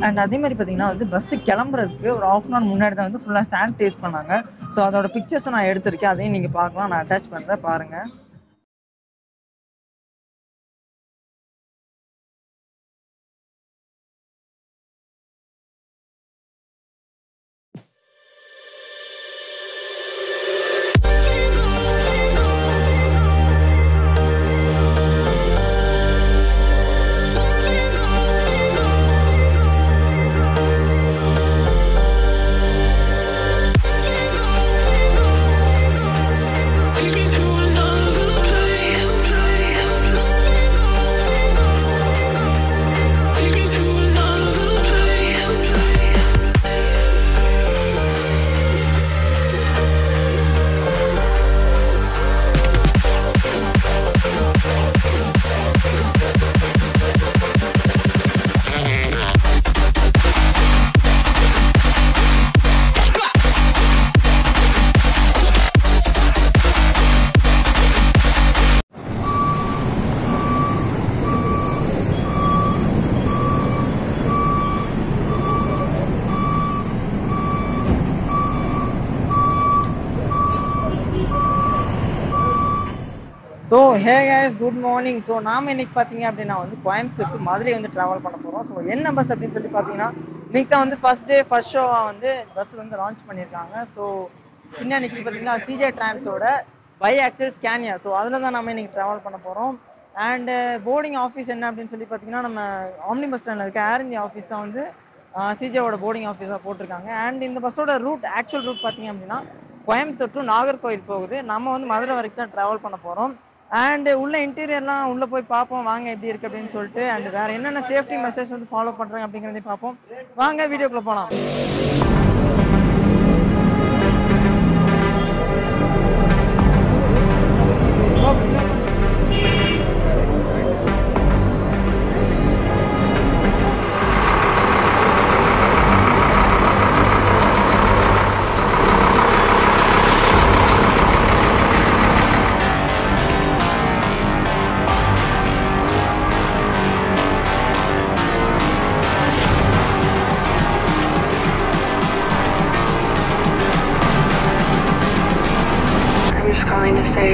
And அதே மாதிரி பார்த்தீங்கன்னா வந்து பஸ்ஸு கிளம்புறதுக்கு ஒரு ½ அன் ஹவர் முன்னாடி தான் வந்து ஃபுல்லாக சானிடைஸ் பண்ணாங்க. ஸோ அதோட பிக்சர்ஸை நான் எடுத்திருக்கேன், அதையும் நீங்கள் பார்க்கலாம். நான் அட்டாச் பண்ணுறேன், பாருங்கள். So hey guys, good morning. So நாம் இன்னைக்கு பார்த்தீங்க அப்படின்னா வந்து கோயம்புத்தூர் to மதுரை வந்து ட்ராவல் பண்ண போகிறோம். ஸோ என்ன பஸ் அப்படின்னு சொல்லி பார்த்தீங்கன்னா, இன்னைக்கு தான் வந்து ஃபர்ஸ்ட் டே ஃபர்ஸ்ட் ஷோவாக வந்து பஸ் வந்து லான்ச் பண்ணியிருக்காங்க. ஸோ பின்னாடி பார்த்தீங்கன்னா சிஜே டிரான்ஸோட பை ஆக்சல் ஸ்கேனியா. ஸோ அதில் தான் நம்ம இன்னைக்கு ட்ராவல் பண்ண போகிறோம். அண்டு போர்டிங் ஆஃபீஸ் என்ன அப்படின்னு சொல்லி பார்த்தீங்கன்னா, நம்ம ஆம்னி பஸ் ஸ்டாண்டில் இருக்க ஏர் இந்தியா ஆஃபீஸ் தான் வந்து சிஜேவோட போர்டிங் ஆஃபீஸாக போட்டிருக்காங்க. அண்ட் இந்த பஸ்ஸோட ரூட், ஆக்சுவல் ரூட் பார்த்தீங்க அப்படின்னா கோயம்புத்தூர் டு நாகர்கோவில் போகுது. நம்ம வந்து மதுரை வரைக்கும் தான் ட்ராவல் பண்ண போகிறோம். அண்ட் உள்ள இன்டீரியர்லாம் உள்ளே போய் பார்ப்போம் வாங்க எப்படி இருக்குது அப்படின்னு சொல்லிட்டு. அண்ட் வேறு என்னென்ன சேஃப்டி மெஷர்ஸ் வந்து ஃபாலோ பண்ணுறாங்க அப்படிங்கிறதையும் பார்ப்போம். வாங்க வீடியோக்குள்ளே போகலாம். Calling to say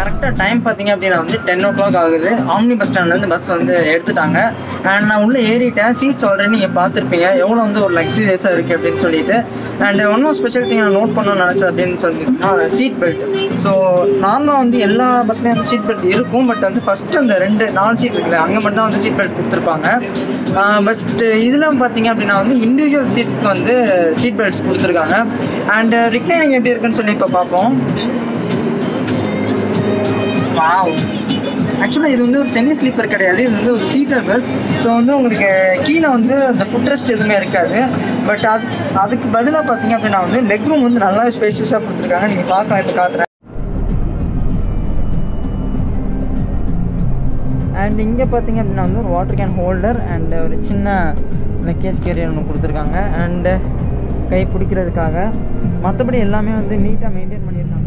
கரெக்டாக டைம் பார்த்தீங்க அப்படின்னா வந்து 10 o'clock ஆகுது. ஆம்னி பஸ் ஸ்டாண்ட்லேருந்து பஸ் வந்து எடுத்துட்டாங்க. அண்ட் நான் உள்ளே ஏறிட்டேன். சீட்ஸ் ஆல்ரெடி நீங்கள் பார்த்துருப்பீங்க எவ்வளோ வந்து ஒரு லக்ஸரியஸாக இருக்குது அப்படின்னு சொல்லிட்டு. And one more special thing நான் நோட் பண்ணணும்னு நினச்சேன் அப்படின்னு சொல்லிட்டுனா சீட் பெல்ட். ஸோ நார்மலாக வந்து எல்லா பஸ்லேயும் வந்து சீட் பெல்ட் இருக்கும். பட் வந்து ஃபஸ்ட்டு அந்த 4 சீட் இருக்குல்ல அங்கே மட்டும் தான் வந்து சீட் பெல்ட் கொடுத்துருப்பாங்க. பட் இதெல்லாம் பார்த்தீங்க அப்படின்னா வந்து இண்டிவிஜுவல் சீட்ஸ்க்கு வந்து சீட் பெல்ட்ஸ் கொடுத்துருக்காங்க. அண்ட் ரிக்ளைனிங் எப்படி இருக்குன்னு சொல்லி இப்போ பார்ப்போம். வாவ், ஆக்சுவலாக இது வந்து ஒரு செமி ஸ்லீப்பர் கிடையாது, இது வந்து ஒரு சீட்டர் பஸ். ஸோ வந்து உங்களுக்கு கீழே வந்து அந்த ஃபுட் ரெஸ்ட் எதுவுமே இருக்காது. பட் அதுக்கு பதிலாக பார்த்தீங்க அப்படின்னா வந்து லெக் ரூம் வந்து நல்லா ஸ்பேஷியஸாக கொடுத்துருக்காங்க. நீங்கள் பார்க்கலாம், இப்போ காட்டுறேன். அண்ட் இங்கே பார்த்தீங்க அப்படின்னா வந்து ஒரு வாட்டர் கேன் ஹோல்டர் அண்ட் ஒரு சின்ன லக்கேஜ் கேரியர் ஒன்று கொடுத்துருக்காங்க. அண்டு கை பிடிக்கிறதுக்காக மற்றபடி எல்லாமே வந்து நீட்டாக மெயின்டைன் பண்ணியிருக்காங்க.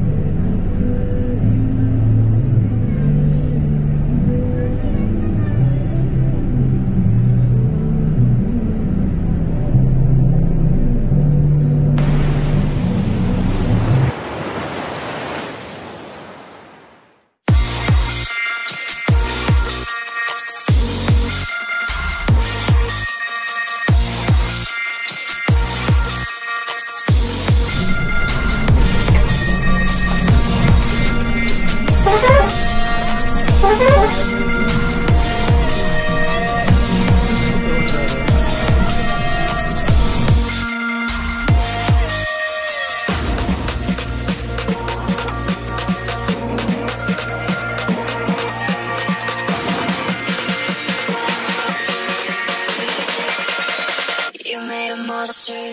You made a monster.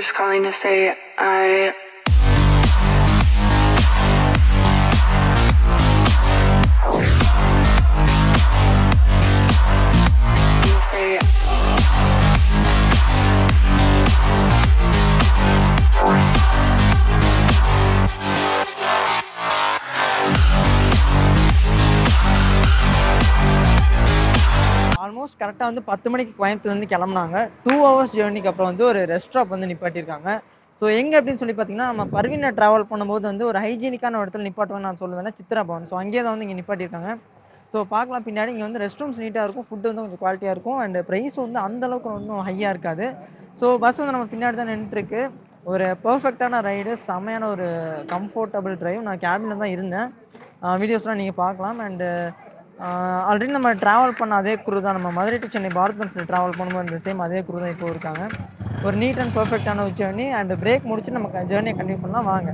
just calling to say I almost கரெக்டாக வந்து 10 மணிக்கு கோயம்புத்தூர்லேருந்து கிளம்புனாங்க. 2 hours ஜேர்னிக்கு அப்புறம் வந்து ஒரு ரெஸ்டாரண்ட் வந்து நிப்பாட்டியிருக்காங்க. ஸோ எங்கே அப்படின்னு சொல்லி பார்த்தீங்கன்னா, நம்ம பர்வீனில் ட்ராவல் பண்ணும்போது வந்து ஒரு ஹைஜீனிக்கான இடத்துல நிப்பாட்டுவோம்னு நான் சொல்லுவேன், சித்ரா பவன். ஸோ அங்கேயே தான் வந்து இங்கே நிப்பாட்டியிருக்காங்க. ஸோ பார்க்கலாம் பின்னாடி. இங்கே வந்து ரெஸ்ட் ரூம்ஸ் நீட்டாக இருக்கும், ஃபுட்டு வந்து கொஞ்சம் குவாலிட்டியாக இருக்கும், அண்ட் ப்ரைஸ் வந்து அந்தளவுக்கு ஒன்றும் ஹையாக இருக்காது. ஸோ பஸ் வந்து நம்ம பின்னாடி தான் நின்றுட்டுருக்கு. ஒரு பர்ஃபெக்டான ரைடு, செம்மையான ஒரு கம்ஃபர்டபுள் டிரைவ். நான் கேபினில் தான் இருந்தேன். வீடியோஸ்லாம் நீங்கள் பார்க்கலாம். அண்டு ஆல்ரெடி நம்ம ட்ராவல் பண்ண அதே குரூ தான், நம்ம மதுரை டு சென்னை பாரத் பஸ்ஸில் ட்ராவல் பண்ணும்போது அந்த சேம் அதே குரூ தான் இப்போ இருக்காங்க. ஒரு நீட் அண்ட் பர்ஃபெக்டான ஒரு ஜேர்னி. அண்ட் பிரேக் முடிச்சு நம்ம ஜேர்னியை கண்டினியூ பண்ணலாம் வாங்க.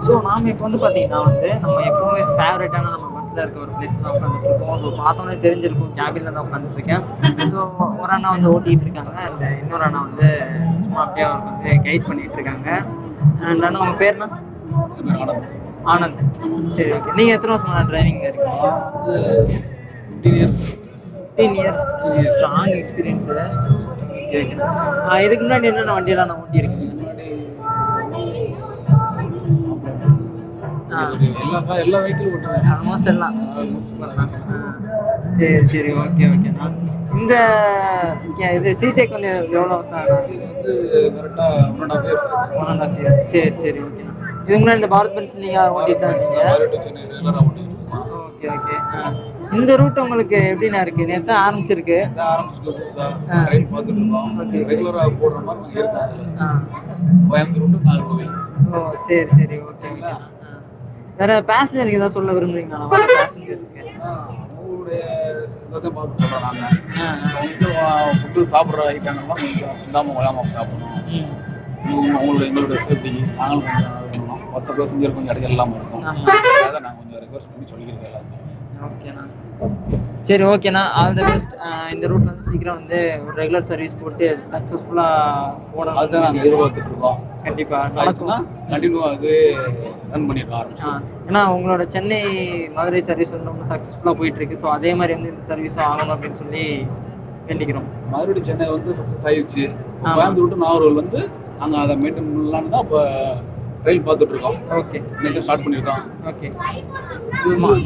ஸோ நாம் இப்போ வந்து பார்த்தீங்கன்னா வந்து நம்ம எப்போவுமே ஃபேவரட்டான நம்ம பஸ்ஸில் இருக்க ஒரு பிளேஸ் தான் உட்காந்துட்டு இருக்கோம். ஸோ பார்த்தோன்னே தெரிஞ்சிருக்கும், கேபினில் தான் உட்காந்துட்டு இருக்கேன். ஸோ ஒரு அண்ணா வந்து ஓட்டிகிட்டு இருக்காங்க, அண்ட் இன்னொரு அண்ணா வந்து சும்மா அப்படியே அவருக்கு வந்து கைட் பண்ணிகிட்டு இருக்காங்க. அண்ட் அண்ணா உங்கள் பேர்னா? ஆனந்த். சரி, ஓகே. நீங்கள் எத்தனை வருஷமா டிரைவிங்கில் இருக்கீங்க? 15 years. Strong experience. Okay okay. இதுக்கு முன்னாடி என்னென்ன வண்டியெல்லாம் நான் ஓட்டியிருக்கீங்க? எல்லா வெஹிக்கிளும் ஓட்டுவேன், ஆல்மோஸ்ட் எல்லாம். சரி சரி, ஓகே ஓகேண்ணா. இந்த இது சிசேக் வந்து எவ்வளோ வருஷம் ஆகும்? இது வந்து கரெக்டாக 1.5 இயர்ஸ். சரி சரி, ஓகேண்ணா. இதுக்கு முன்னாடி இந்த பாரத் பென்ஸ் நீங்கள் ஓட்டிட்டு தான் இருக்கீங்க? Okay okay. இந்த ரூட் உங்களுக்கு எப்படிண்ணா இருக்கு? நேற்று ஆரம்பிச்சிருக்கு. போடுற மாதிரி கோயம்புத்தூர் நாகர்கோவில். ஓ சரி சரி, ஓகே ஓகே. வேற பேசஞ்சருக்கு ஏதாவது சொல்ல விரும்புறீங்களா? பேசஞ்சர்ஸ்க்கு அவங்களோட நம்மளுடைய இதை பார்த்து சொல்கிறோம் நாங்கள் ஃபுட்டு சாப்பிட்ற ஐட்டங்கள்லாம் கொஞ்சம் சிந்தாமல் கொள்ளாமல் சாப்பிடணும். எங்களுடைய சேஃப்டிக்கு நாங்களும் கொஞ்சம் மொத்த பேசஞ்சர் கொஞ்சம் இடையில இல்லாமல் இருக்கும். அதான் நாங்கள் கொஞ்சம் ரெக்வஸ்ட் பண்ணி சொல்லியிருக்கேன் எல்லாருமே. ஓகேண்ணா. சரி ஓகேண்ணா, ஆல் த பெஸ்ட். இந்த ரூட்ல வந்து சீக்கிரம் வந்து ஒரு ரெகுலர் சர்வீஸ் போட்டு சக்ஸஸ்ஃபுல்லாக போடணும். அதுதான் நாங்கள் எதிர்பார்த்துட்டு இருக்கோம். கண்டிப்பாக நடக்கும். கண்டினியூவாக அது ரன் பண்ணிடலாம் ஆரம்பிச்சோம். ஏன்னா உங்களோட சென்னை மதுரை சர்வீஸ் வந்து ரொம்ப சக்ஸஸ்ஃபுல்லாக போயிட்டு இருக்கு. ஸோ அதே மாதிரி வந்து இந்த சர்வீஸும் ஆகணும் அப்படின்னு சொல்லி வேண்டிக்கிறோம். மதுரை சென்னை வந்து சக்ஸஸ் ஆயிடுச்சு. கோயம்புத்தூர் டு நாகர்கோவில் வந்து நாங்கள் அதை மெயின்டைன் பண்ணலான்னு தான் இப்போ ட்ரையல் பார்த்துட்டு இருக்கோம். ஓகே, இன்னைக்கு ஸ்டார்ட் பண்ணியிருக்கோம். ஓகே.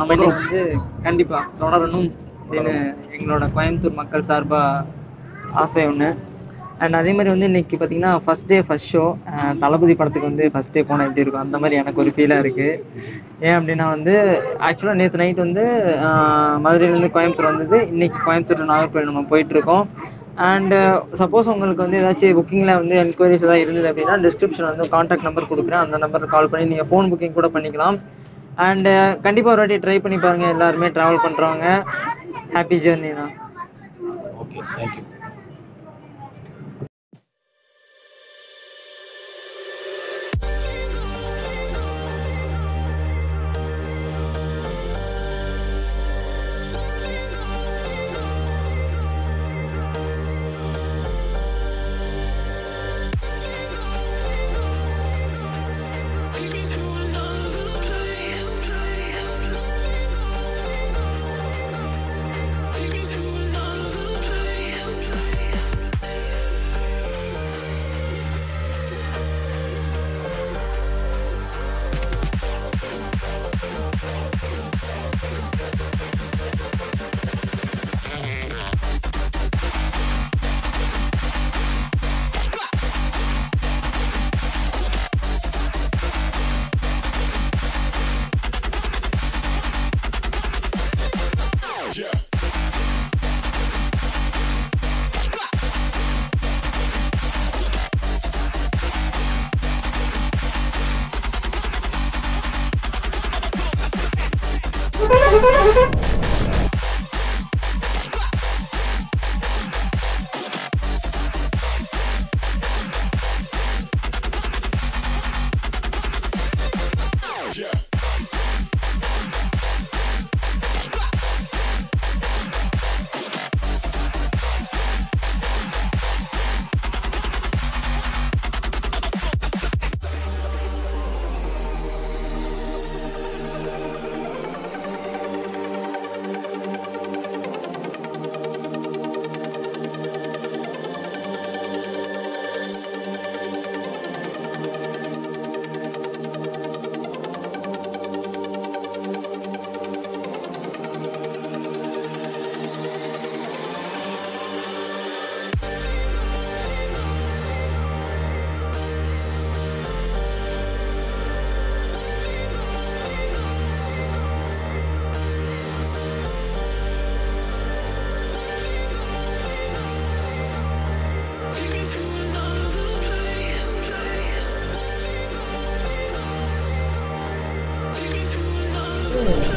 நம்ம இது வந்து கண்டிப்பாக தொடரணும் அப்படின்னு எங்களோட கோயம்புத்தூர் மக்கள் சார்பாக ஆசை ஒன்று. அண்ட் அதே மாதிரி வந்து இன்னைக்கு பார்த்தீங்கன்னா ஃபர்ஸ்ட் டே ஃபர்ஸ்ட் ஷோ. தளபதி படத்துக்கு வந்து ஃபர்ஸ்ட் டே போனால் எப்படி இருக்கும் அந்த மாதிரி எனக்கு ஒரு ஃபீலாக இருக்குது. ஏன் அப்படின்னா வந்து ஆக்சுவலாக நேற்று நைட் வந்து மதுரையிலேருந்து கோயம்புத்தூர் வந்தது. இன்னைக்கு கோயம்புத்தூர் நாகர்கோவில் நம்ம போயிட்டுருக்கோம். அண்டு சப்போஸ் உங்களுக்கு வந்து ஏதாச்சும் புக்கிங்கில் வந்து என்கொயரிஸ் ஏதாவது இருந்தது அப்படின்னா டிஸ்கிரிப்ஷன் வந்து கான்டாக்ட் நம்பர் கொடுக்குறேன். அந்த நம்பருக்கு கால் பண்ணி நீங்கள் ஃபோன் புக்கிங் கூட பண்ணிக்கலாம். அண்டு கண்டிப்பாக ஒரு வாட்டி ட்ரை பண்ணி பாருங்கள். எல்லாருமே ட்ராவல் பண்ணுறவங்க. ஹாப்பி ஜேர்னி தான். Okay, thank you.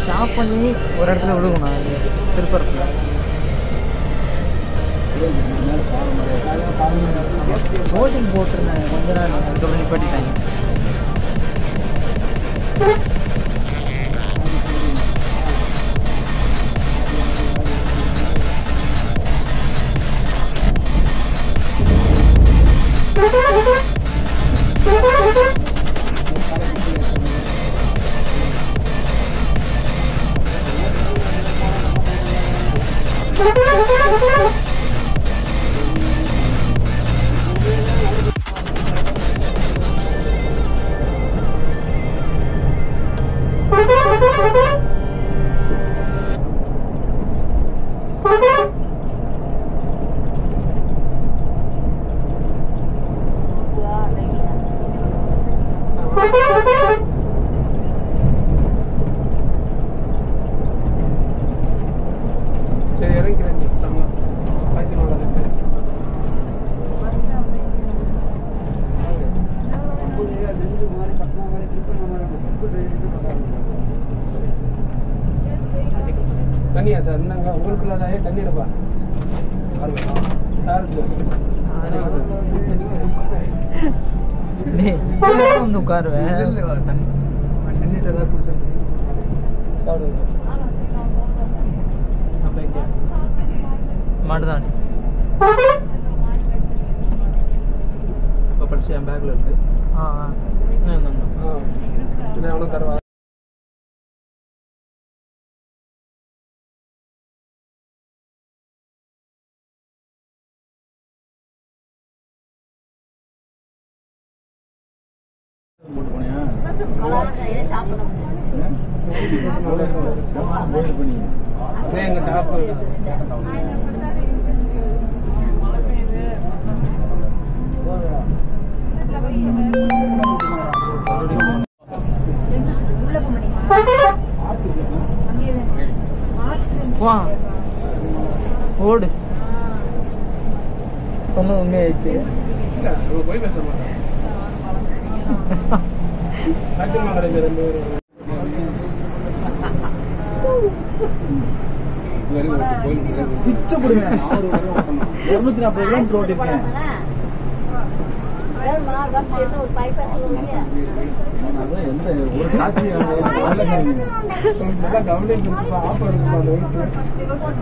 ஸ்டாப் பண்ணி ஒரு இடத்துல விழுகணும். திருப்பரப்பில் போட்டிங் போட்டிருந்தேன் கொஞ்ச நாள், அதுக்கப்புறம் நிப்பாட்டிட்டாங்க. தண்ணியா சார் என்னங்க உங்களுக்குள்ள தண்ணி எடுப்பா சார் வந்து உட்காருவேன் தண்ணிட்டு ஏதாவது குடிச்சா மாட்டுதானே இப்போ படிச்சு என் பேக்கில் இருக்கு அவனும் தருவா எங்க டாப்பு வா ஓடு சொன்னது உண்மையாயிடுச்சு போய் பேச மாட்டேன் பிச்சை போடுவேன் 240 கிலோமீட்டர் ஓட்டிருக்கேன் ஒரு சாட்சி கவனிப்பு ஆஃபர் இருக்கு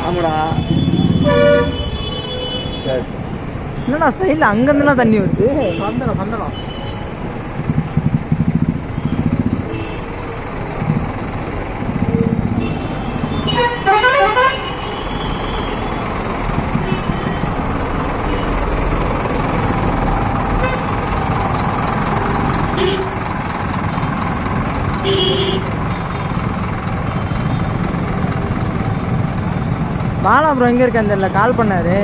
ஆமாடா என்னடா சைடில் அங்கேருந்துலாம் தண்ணி வருது வந்தலாம் பாலா அப்புறம் எங்கே இருக்கேன் தெரியல கால் பண்ணாரு